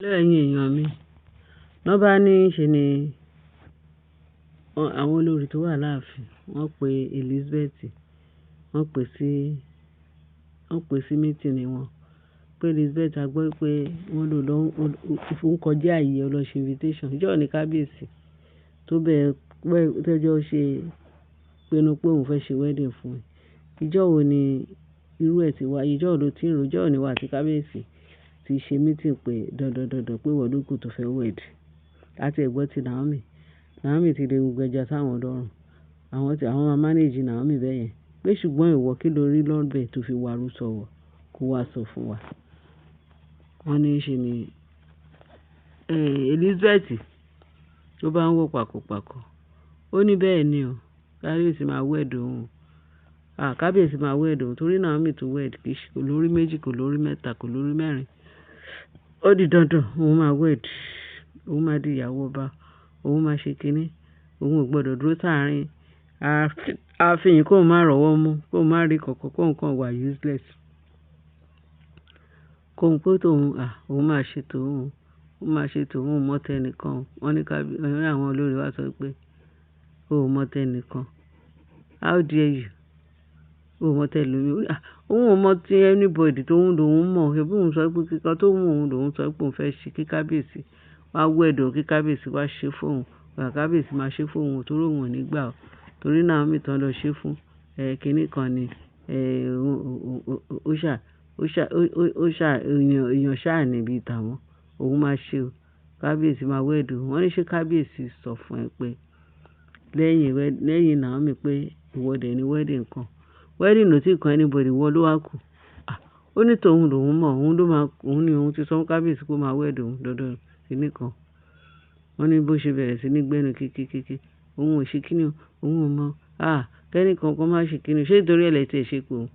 Lẹ́yìn èèyàn mi, wọ́n bá ní ṣe ni àwọn olórí tó wà láàfin, wọ́n pe Elizabeth, wọ́n pè sí mítìnì wọn. Pé Elizabeth a gbọ́ pé wọ́n lò lọ fún kọjá ààyè ó lọ ṣe invitation. Ìjọ́ ní kábíyèsí tó bẹ́ẹ̀ tẹ́jọ́ ṣe pinnu pé òun fẹ́ ṣe wedding fún ẹ. Ìjọ́ wo ni irú ẹ̀ ti wáyé? Ìjọ́ wo ló ti ń rò? Ìjọ́ wo ni wà tí kábíyèsí ti ṣe meeting pé dandan pé ìwọ ló kù tó fẹ́ wed. Láti ẹ̀gbọ́n ti Naomi. Naomi ti de gbogbo ẹja sáwọn lọ́rùn. Àwọn máa manage Naomi bẹ́ẹ̀ yẹn. Pé ṣùgbọ́n ìwọ kí ló rí lọ́bẹ̀ tó fi wàrú sọ̀wọ̀ kó wá sọ fún wa. Wọ́n ní ṣe ni Elizabeth tó bá ń wò pàkópàkó. Ó ní bẹ́ẹ̀ ni o. Kábíyèsí máa wed òun. Kábíyèsí máa wed òun torí Naomi tó wed kì í ṣe kò lórí méjì, kò lórí mẹ́ta, kò lórí mẹ́rin. Ó di dandan òun máa wed. Òun máa di ìyàwó ọba. Òun máa ṣe kinní. Òun ò gbọdọ̀ dúró sáàárín ààfin kó má rọ́wọ́ mú, kó má rí kankan, kó nǹkan wà useless. Kó ń pé òun máa ṣe tòun. Òun máa ṣe tòun mọ́tẹ́ nìkan. Wọ́n ní àwọn olórí wa sọ pé ó mọ́tẹ́ nìkan. How dare you? Ó mọ́tẹ́ lómi. Òun ò mọ ti anybody tó ń lòun mọ̀. Ṣé bí òun sọ pé kíkan tó mú òun lòun sọ pé òun fẹ́ ṣe kí kábíyèsí wá wed òun, kí kábíyèsí wá ṣe fóun. Kábíyèsí máa ṣe fóun torí òun ò ní gbà ọ́. Torí Naomi tán lọ ṣe fún kinní kan ni èèyàn ṣáà níbi ìtàwọn. Òun máa ṣe o. Kábíyèsí máa wed òun. Wọ́n ní ṣé kábíyèsí sọ fún ẹ pé lẹ́yìn Naomi pé ìwọ́de ni wedding kan. Wedding ló ti kan anybody wọ́n ló wá kù. Ó ní tòun lòun mọ̀. Òun ni òun ti sọ fún kábíyèsí pé ó máa wed òun dandan kinní kan. Wọ́n ní bó ṣe bẹ̀rẹ̀ sí ní gbẹ́nu kékékéké. Òun ò ṣe kíni o. Òun ò mọ̀. Kẹ́ni kankan máa ṣe kíni o. Ṣé nítorí ẹlẹ́tẹ̀ ṣe pé òun.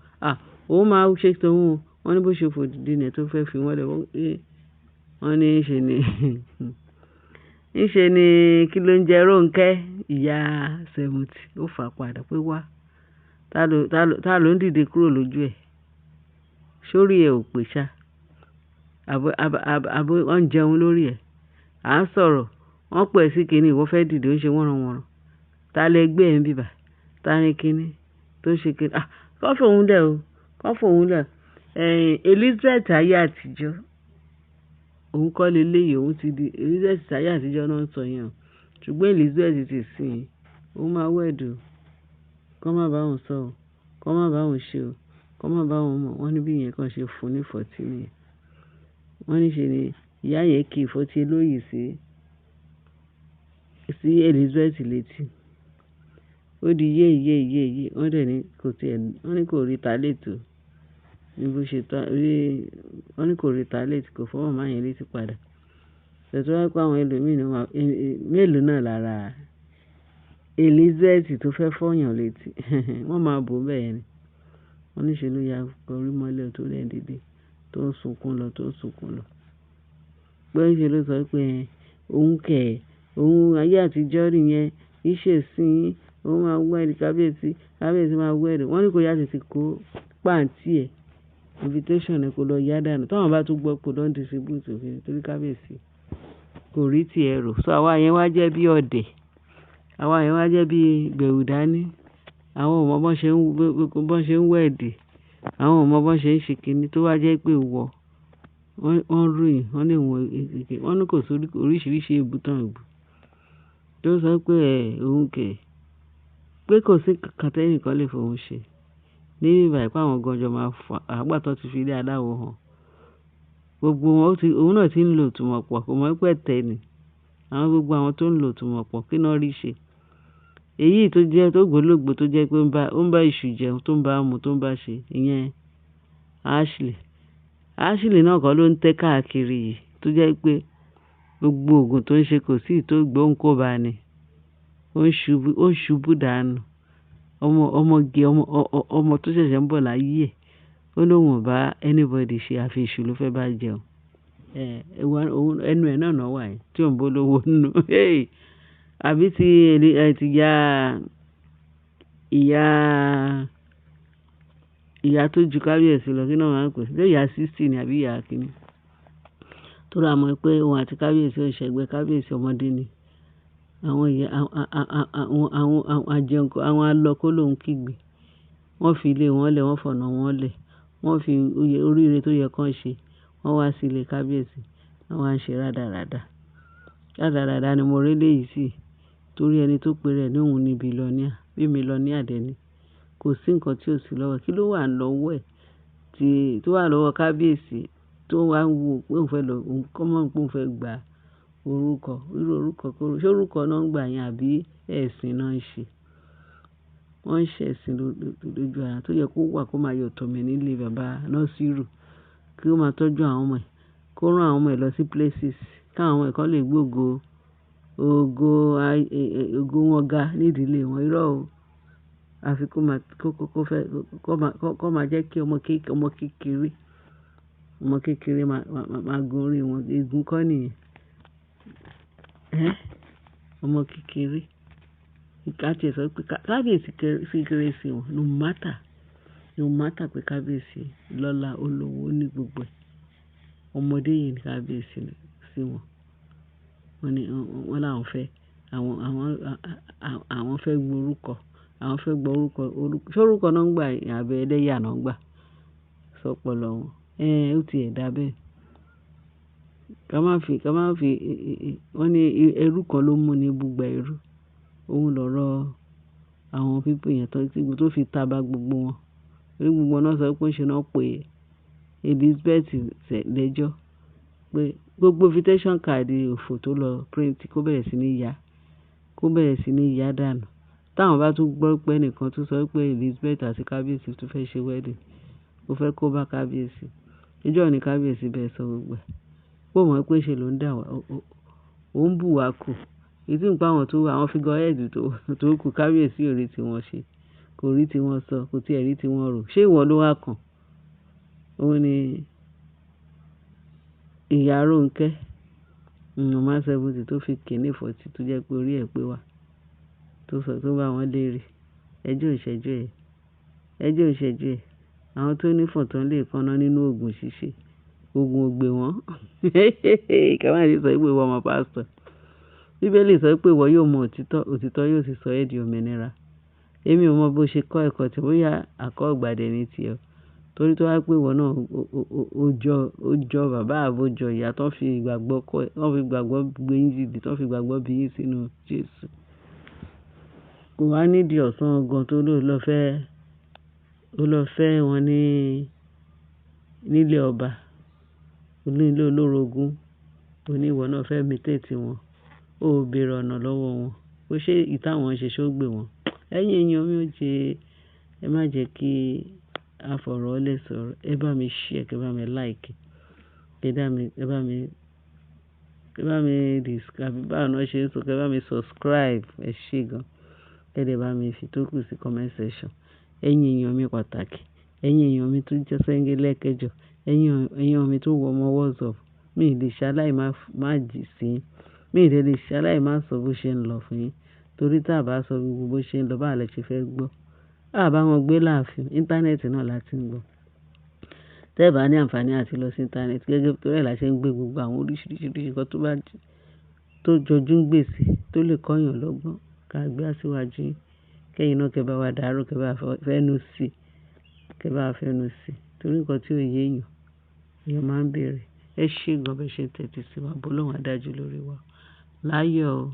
Òun máa ṣe tòun o. Wọ́n ní bó ṣe fòdìdí nẹ̀ tó fẹ́ fi wọ́n lẹ̀ wọ́n ní ṣe ni kí ló ń jẹ Rónkẹ́ ìyá 70 ó fà padà pé wá. Ta ló ń dìde kúrò lójú ẹ̀? Sórí ẹ̀ ò pè ṣá. Àbò wọ́n jẹun lórí ẹ̀. À ń sọ̀rọ̀. Wọ́n pẹ̀ sí kíní ìwọ fẹ́ dìde ó ń ṣe wọ́nranwọ̀nran. Ta lẹ gbé ẹ̀ ń bíbà? Ta ni kíní tó ṣe kíní? Kọ́ fòun lẹ̀ o. Kọ́ fòun lẹ̀. Elizabeth ayé àtijọ́. Òun kọ́ leléyìí, òun ti di Elizabeth ayé àtijọ́ náà ń sọ yẹn o. Ṣùgbọ́n Elizabeth ti sìn. Òun máa wed o. Kọ́ má bá òun sọ o. Kọ́ má bá òun ṣe o. Kọ́ má bá òun mọ̀. Wọ́n ní bí ìyẹn kan ṣe fún ní 14 nìyẹn. Wọ́n ní ṣe ni ìyá yẹn kì í fọ́tí lóyè sí Elizabeth létí. Ó di yé. Wọ́n dẹ̀ ní wọ́n ní kò retaliate. Ní bó ṣe tán wọ́n ní kò retaliate, kò fọwọ́ máa yẹn létí padà. Tẹ̀tọ́ wá pé àwọn ẹlòmíràn mélòó náà lára Elizabeth tó fẹ́ fọ́yàn létí. Wọ́n máa bò bẹ́ẹ̀ ni. Wọ́n ní ṣe ló ya kọrí mọ́lẹ̀ tó rẹ̀ dìde tó ń sunkún lọ. Pé ṣe ló sọ pé òun ayé àtijọ́ nìyẹn, iṣẹ́ sìn, òun máa wed kábíyèsí máa wed. Wọ́n ní kò yá tètè kó pàǹtí ẹ̀. Invitation ẹ̀ kò lọ yá dànù. Táwọn bá tún gbọ́ kó lọ distribute òfin torí kábíyèsí kò rí ti ẹ̀rọ. So àwa yẹn wá jẹ́ bí ọ̀dẹ̀. Àwa yẹn wá jẹ́ bí gbẹ̀rù dání. Àwọn ò mọ bọ́n ṣe ń wed. Àwọn ò mọ bọ́n ṣe ń ṣe kíní tó wá jẹ́ pé wọ́n ròyìn. Wọ́n ní kò sí oríṣiríṣi ìbútàn ìbú. Tó sọ pé òun pé kò sí kankan tẹ́nìkan lè fòun ṣe. Ní ìgbà ìpá àwọn ganjọ máa fà àgbàtọ́ ti fi ilé aláwọ̀ hàn. Gbogbo òun náà ti ń lò tùmọ̀ pọ̀ kò mọ̀ pé tẹ̀ ni. Gbogbo àwọn tó ń lò tùmọ̀ pọ̀ kí náà rí ṣe. Èyí tó jẹ́ tó gbólógbò tó jẹ́ pé ó ń bá ìṣù jẹun tó ń bá mu tó ń bá ṣe ìyẹn Ashley náà kọ́ ló ń tẹ́ káàkiri yìí tó jẹ́ pé gbogbo oògùn tó ń ṣe kò sí tó gbóhùn kó bá ní. Ó ń ṣubú dànù. Ọmọ tó ṣẹ̀ṣẹ̀ ń bọ̀ láyé ẹ̀. Ó lóun ò bá anybody ṣe àfi ìṣù ló fẹ́ bá jẹun. Ẹnu ẹ̀ náà wà yìí tí òun bó lówó nù. Àbí ti ìyá tó ju kábíyèsí lọ kí náà máa ń pè. Ṣé ìyá 60 ni àbí ìyá kíní? torí a mọ̀ pé òun àti kábíyèsí ò ṣẹgbẹ́, kábíyèsí ọmọdé ni. Àwọn ìyá àwọn àjẹǹkọ àwọn alọ́kó lòun kígbe. Wọ́n fi ilé wọn lẹ̀, wọ́n fọ̀nà wọn lẹ̀, wọ́n fi oríire tó yẹ kán ṣe, wọ́n wá sí ilé kábíyèsí, wọ́n wá ń ṣe rádaràda. Rádaràda ni mo rí eléyìí sí, torí ẹni tó pe rẹ̀ ní òun ni bílíọ̀níà, bí mílíọ̀níà dẹ̀ ni. Kò sí nǹkan tí ò sí lọ́wọ́ ẹ̀. Kí ló wà lọ́wọ́ ẹ̀ tó wà lọ́wọ́ kábíyèsí tó wá ń wò pé òun fẹ́ lọ, kọ́ mọ̀ pé òun fẹ́ gba orúkọ, irú orúkọ kóró. Ṣé orúkọ náà ń gbà yẹn àbí ẹ̀sìn náà ń ṣe? Wọ́n ń ṣe ẹ̀sìn lójú ara tó yẹ kó wà kó máa yọ̀ tọ̀mẹ̀ nílé bàbá Nasiru, kí ó máa tọ́jú àwọn ọmọ ẹ̀, kó rán àwọn ọmọ ẹ̀ lọ sí places, káwọn ọmọ ẹ̀ kan lè gbé ògo wọn ga nídìílé wọn. Irọ́ o. Àfi kó máa jẹ́ kí ọmọ kékeré máa gun orí wọn. Ègún kọ́ nìyẹn. Ọmọ kékeré. Káti ẹ̀ sọ pé kábíyèsí kéré sí wọn. No matter pé kábíyèsí lọ́lá, olówó ní gbogbo ẹ̀. Ọmọdé yìí ni kábíyèsí sí wọn. Wọ́n láwọn fẹ́ àwọn fẹ́ gbọ́ orúkọ. Àwọn fẹ́ gbọ́ orúkọ. Ṣé orúkọ náà ń gbà àbí ẹlẹ́yà náà ń gbà? Sọpọlọ wọn. Ó ti ẹ̀ dá bẹ́ẹ̀. Ká má fi wọ́n ní ẹrú kan ló mú ní búgba ẹrú. Òun lọ̀rọ̀ àwọn pípò yẹn tó fi taba gbogbo wọn. Orí gbogbo náà sọ pé ṣe náà pé Elizabeth lẹ́jọ́ pé gbogbo invitation card òfò tó lọ print kó bẹ̀rẹ̀ sí ní yá dànù. Táwọn bá tún gbọ́ pé ẹnìkan tún sọ pé Elizabeth àti kábíyèsí tún fẹ́ ṣe wedding, ó fẹ́ kó bá kábíyèsí. Ìjọ́ ni kábíyèsí bẹ́ẹ̀ sọ gbogbo ẹ̀. Pé mọ̀ pé ṣe ló ń dà wá, ó ń bù wá kù. Ìdí ń pa àwọn figurehead tó kù kábíyèsí ò rí tiwọn ṣe, kò rí tiwọn sọ, kò tiẹ̀ rí tiwọn rò. Ṣé ìwọ ló wá kàn? Òun ni ìyá Rónkẹ́, Mama 70 tó fi kìíní 40 tó jẹ́ pé orí ẹ̀ pé wà, tó bá wọn léèrè. Ẹjọ́ ìṣẹ́jú ẹ̀. Àwọn tó ní fọ̀n lè kọ́ná nínú oògùn ṣíṣe. Oògùn ògbè wọn. Kàmáà sọ pé ìwọ ọmọ pásítọ̀. Bíbélì sọ pé ìwọ yóò mọ òtítọ́ yóò sì sọ ẹ́ di òmìnira. Èmi ò mọ bó ṣe kọ́ ẹ̀kọ́ tí bóyá àkọ́gbàdé ní tiẹ̀. Torí tó wá pé ìwọ náà ó jọ bàbá àbójọ ìyá tó fi ìgbàgbọ́ kọ́ ẹ, tó fi ìgbàgbọ́ gbé yín dìde, tó fi ìgbàgbọ́ bí yín sínú Jésù. Kò wá nídìí ọ̀sán ọgàn tó lọ fẹ́ wọn nílé ọba, onílé olórogún, oníwọ̀ náà fẹ́ imitate wọn. Ó béèrè ọ̀nà lọ́wọ́ wọn. Ó ṣe ìtàwọn ṣe ṣó gbé wọn. Ẹ̀yin èèyàn mi ẹ má jẹ́ kí a fọ̀rọ̀ lẹ̀ sọ̀rọ̀. Ẹ bá mi share, kẹ́ bá mi like, kẹ́ bá mi discuss, báwo náà ṣe ń sọ, kẹ́ bá mi subscribe. Ẹ ṣé gan. Kẹ́ dẹ̀ bá mi fi tó kù sí comment section. Ẹ̀yin èèyàn mi pàtàkì. Ẹ̀yin èèyàn mi tó jẹ́ sẹ́ńgẹ́ lẹ́kẹjọ. Ẹ̀yin èèyàn mi tó wọ ọmọ WhatsApp. Mi ì lè ṣaláì má jì sí yín. Mi ì lè ṣaláì má sọ bó ṣe ń lọ fún yín. Torí tá a bá sọ gbogbo bó ṣe ń lọ, báwo lẹ ṣe fẹ́ gbọ́? A bá wọn gbé láàfin. Íńtánẹ́ẹ̀tì náà la ti ń gbọ́. Tẹ́ ẹ bá ní àǹfààní àti lọ sí íńtánẹ́ẹ̀tì, gẹ́gẹ́ torí ẹ̀ la ṣe ń gbé gbogbo àwọn oríṣiríṣi nǹkan tó jọjú ń gbèsè tó lè kọ́yàn lọ́gbọ́n ká gbé síwájú yín. Kẹ́yìn náà kẹ́ bá wa dàrú, kẹ́ bá fẹ́nu sí. Torí nǹkan tí ò yé èèyàn máa ń béèrè. Ẹ ṣé gan bẹ́ẹ̀ ṣe ń tẹ́tí sí wa. Ọlọ́run á dájú lórí wa. Láyọ̀ o.